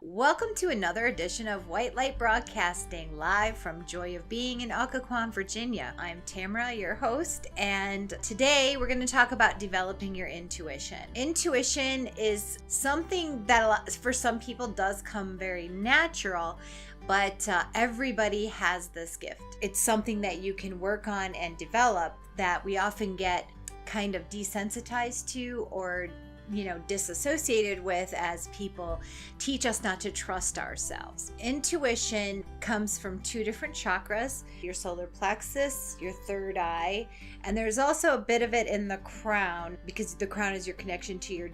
Welcome to another edition of White Light Broadcasting, live from Joy of Being in Occaquan, Virginia. I'm Tamara, your host, and today we're going to talk about developing your intuition. Intuition is something that for some people does come very natural, but everybody has this gift. It's something that you can work on and develop that we often get kind of desensitized to or disassociated with as people teach us not to trust ourselves. Intuition comes from two different chakras, your solar plexus, your third eye, and there's also a bit of it in the crown because the crown is your connection to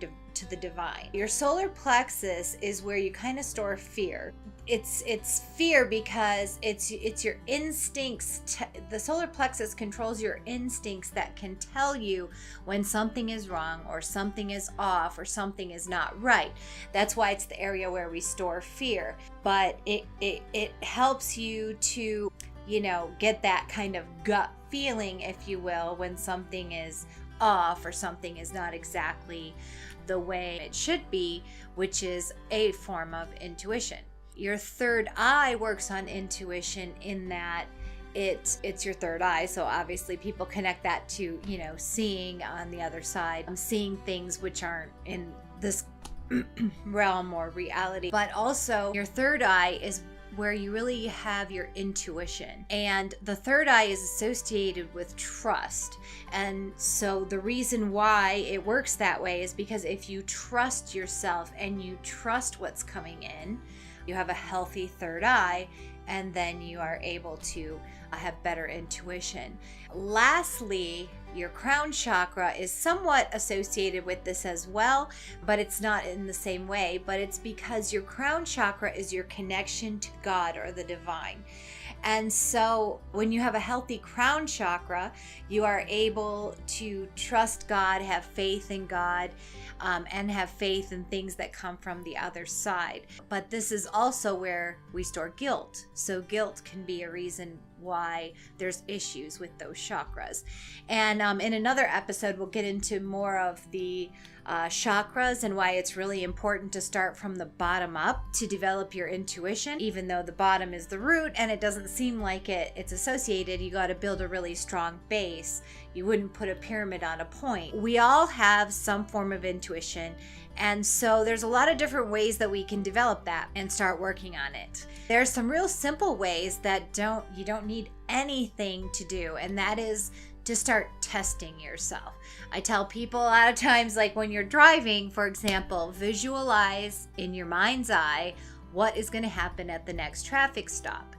the divine. Your solar plexus is where you kind of store fear. It's fear because it's your instincts. The solar plexus controls your instincts that can tell you when something is wrong or something is off or something is not right. That's why it's the area where we store fear. But it helps you to, get that kind of gut feeling, if you will, when something is off or something is not exactly the way it should be, which is a form of intuition. Your third eye works on intuition in that it's your third eye. So obviously people connect that to, seeing on the other side, seeing things which aren't in this realm or reality. But also your third eye is where you really have your intuition. And the third eye is associated with trust. And so the reason why it works that way is because if you trust yourself and you trust what's coming in, you have a healthy third eye, and then you are able to have better intuition. Lastly, your crown chakra is somewhat associated with this as well, but it's not in the same way, but it's because your crown chakra is your connection to God or the divine. And so when you have a healthy crown chakra, you are able to trust God, have faith in God, and have faith in things that come from the other side. But this is also where we store guilt. So guilt can be a reason why there's issues with those chakras. And in another episode, we'll get into more of the chakras and why it's really important to start from the bottom up to develop your intuition. Even though the bottom is the root and it doesn't seem like it's associated, you got to build a really strong base. You wouldn't put a pyramid on a point. We all have some form of intuition, and so there's a lot of different ways that we can develop that and start working on it. There's some real simple ways that you don't need anything to do, and that is to start testing yourself. I tell people a lot of times, like when you're driving, for example, visualize in your mind's eye what is going to happen at the next traffic stop.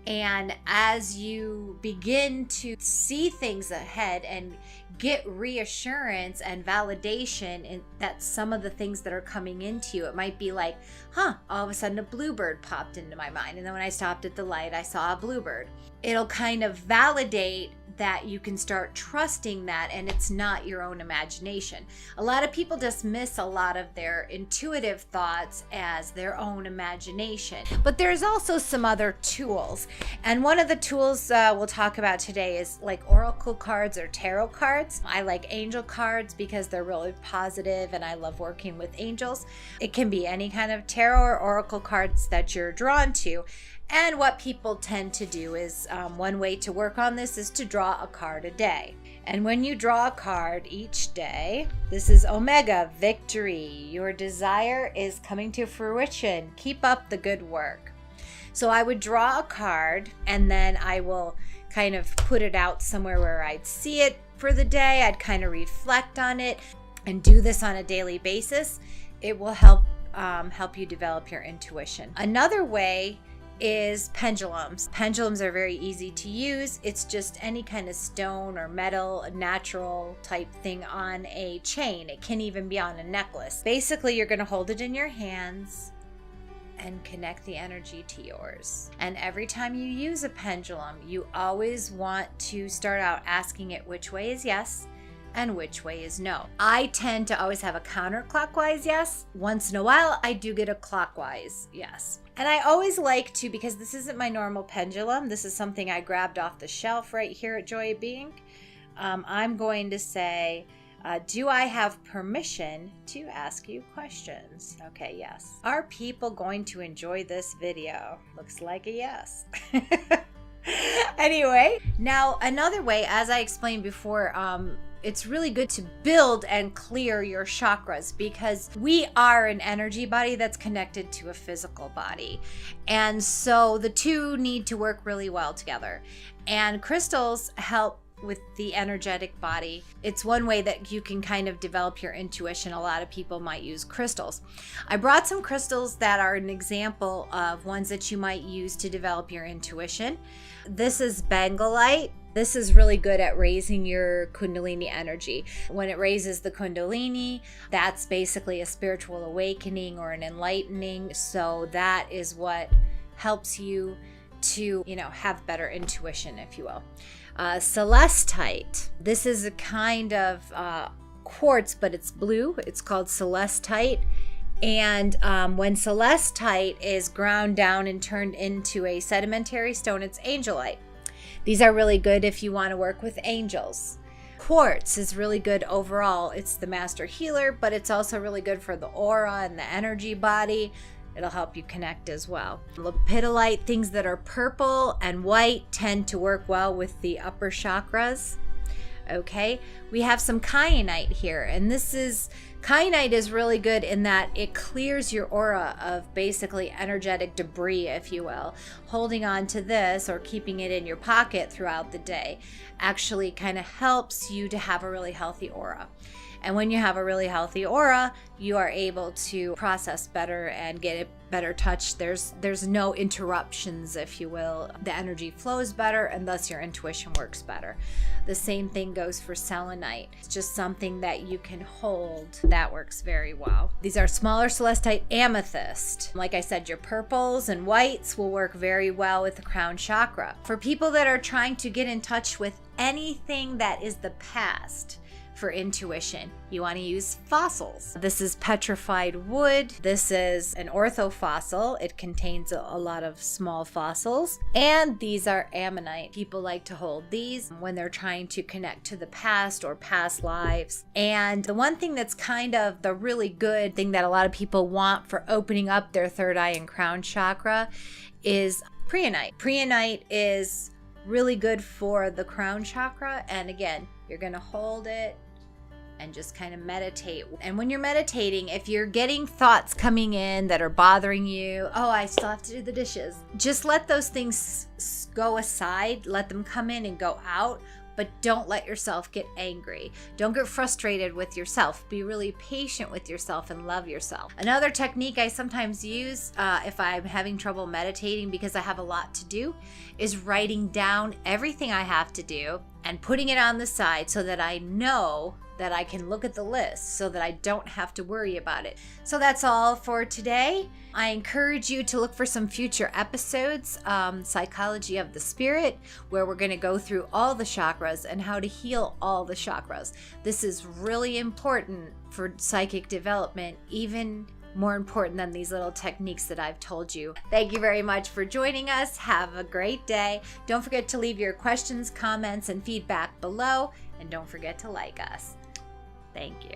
And as you begin to see things ahead and get reassurance and validation in that some of the things that are coming into you, it might be like, all of a sudden a bluebird popped into my mind. And then when I stopped at the light, I saw a bluebird. It'll kind of validate that you can start trusting that, and it's not your own imagination. A lot of people dismiss a lot of their intuitive thoughts as their own imagination, but there's also some other tools. And one of the tools we'll talk about today is like oracle cards or tarot cards. I like angel cards because they're really positive and I love working with angels. It can be any kind of tarot or oracle cards that you're drawn to. And what people tend to do is, one way to work on this is to draw a card a day. And when you draw a card each day, this is Omega, victory. Your desire is coming to fruition. Keep up the good work. So I would draw a card and then I will kind of put it out somewhere where I'd see it for the day. I'd kind of reflect on it and do this on a daily basis. It will help you develop your intuition. Another way is pendulums. Pendulums are very easy to use. It's just any kind of stone or metal, natural type thing on a chain. It can even be on a necklace. Basically, you're going to hold it in your hands and connect the energy to yours. And every time you use a pendulum, you always want to start out asking it which way is yes and which way is no. I tend to always have a counterclockwise yes. Once in a while, I do get a clockwise yes. And I always like to, because this isn't my normal pendulum, this is something I grabbed off the shelf right here at Joy of Being. I'm going to say, do I have permission to ask you questions? Okay, yes. Are people going to enjoy this video? Looks like a yes. Anyway, now another way, as I explained before, it's really good to build and clear your chakras, because we are an energy body that's connected to a physical body. And so the two need to work really well together. And crystals help with the energetic body. It's one way that you can kind of develop your intuition. A lot of people might use crystals. I brought some crystals that are an example of ones that you might use to develop your intuition. This is Bengalite. This is really good at raising your Kundalini energy. When it raises the Kundalini, that's basically a spiritual awakening or an enlightening. So that is what helps you to, have better intuition, if you will. Celestite. This is a kind of quartz, but it's blue. It's called celestite. And when celestite is ground down and turned into a sedimentary stone, it's angelite. These are really good if you want to work with angels. Quartz is really good overall. It's the master healer, but it's also really good for the aura and the energy body. It'll help you connect as well. Lepidolite, things that are purple and white, tend to work well with the upper chakras. Okay, we have some kyanite here, and kyanite is really good in that it clears your aura of basically energetic debris, if you will. Holding on to this or keeping it in your pocket throughout the day actually kind of helps you to have a really healthy aura. And when you have a really healthy aura, you are able to process better and get it better touch. There's no interruptions, if you will. The energy flows better, and thus your intuition works better. The same thing goes for selenite. It's just something that you can hold. That works very well. These are smaller celestite. Amethyst. Like I said, your purples and whites will work very well with the crown chakra. For people that are trying to get in touch with anything that is the past, for intuition, you want to use fossils. This is petrified wood. This is an orthofossil. It contains a lot of small fossils. And these are ammonite. People like to hold these when they're trying to connect to the past or past lives. And the one thing that's kind of the really good thing that a lot of people want for opening up their third eye and crown chakra is preonite. Preonite is really good for the crown chakra. And again, you're going to hold it and just kind of meditate. And when you're meditating, if you're getting thoughts coming in that are bothering you, oh, I still have to do the dishes, just let those things go aside, let them come in and go out, but don't let yourself get angry. Don't get frustrated with yourself. Be really patient with yourself and love yourself. Another technique I sometimes use if I'm having trouble meditating because I have a lot to do is writing down everything I have to do and putting it on the side so that I know that I can look at the list so that I don't have to worry about it. So that's all for today. I encourage you to look for some future episodes, Psychology of the Spirit, where we're going to go through all the chakras and how to heal all the chakras. This is really important for psychic development, even more important than these little techniques that I've told you. Thank you very much for joining us. Have a great day. Don't forget to leave your questions, comments, and feedback below, and don't forget to like us. Thank you.